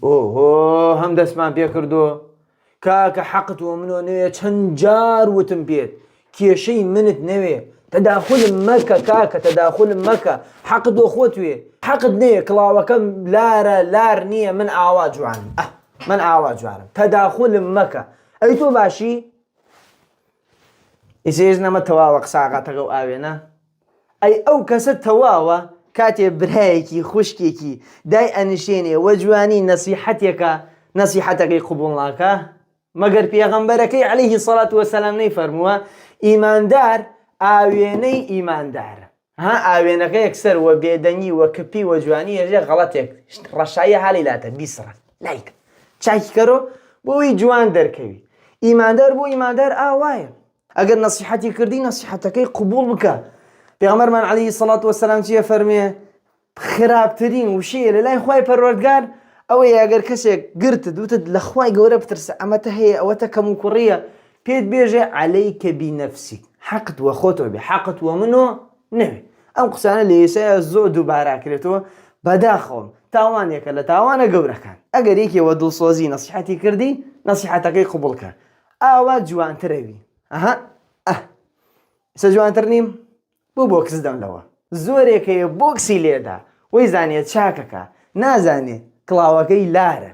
ئۆ هەم دەستمان پێ کردو کاکە حەقتوە منۆ نوێ چەند جار وتم پێت کێشەی منت نەوێ تەداخولم مەکە کاکە تەداخولم مەکە حەقتوە خۆتوێ حەقت نەیە کڵاوەکەم لارە لار نییە من ئاوا جوانم من ئاوا جوانم تەداخولم مەکە ئەی تۆ باشی ئیسێژ نەمە تەواوە قساقاتەکە و ئاوێنە ئەی ئەو کەسە تەواوە کاتێ برایەکی خوشکێکی دای ئەنیشێنێ وە جوانی نەسیحەتێکە نەسیحەتەکەی قبوڵ ناکە مەگەر پێغەمبەرەکەی عەلەیهی سەڵات وەسەلام نەیفەرمووە ئیماندار ئاوێنەی ئیماندارە ئاوێنەکە یەکسەر وە بێدەنگی وە کپی وە جوانی هێژێ غەڵەتێک ڕەشایە حالی لاتە بیسڕە لایکە چاکی کەرۆ بۆی جوان دەرکەوی ئیماندار بۆ ئیماندار ئاوایە ئەگەر نەسیحەتی کردی نەسیحەتەکەی قبوڵ بکە پێغەمبەرمان عەلەیهی سەڵات وەسەلام چییە فەرمێ خراپترین وشەیە لە لای خوای پەروەردگار ئەوەیە ئەگەر کەسێک گرتت وتت لە خوای گەورە بترسە ئەمەتە هەیە ئەوەتە کەم و کوڕیە پێت بێژێ عەلەیکە بینەفسیک حەقت وە خۆتەوە بێ حەقت وە منۆ نەوێ ئەم قسانە لە ئێسایە زۆر دووباراکرێتەوە بەداخەوم تاوانێکە لە تاوانە گەورەکان ئەگەر یەکێوە دڵسۆزی نەسیحەتی کردی نەسیحەتەکەی قبوڵکە ئاوا جوانترەوی ئێستا جوانتر نیم بۆ بۆکس دەملەوە زۆرێکەیە بۆکسی لێدا وەی زانێت چاکەکە نازانێت کڵاوەکەی لارە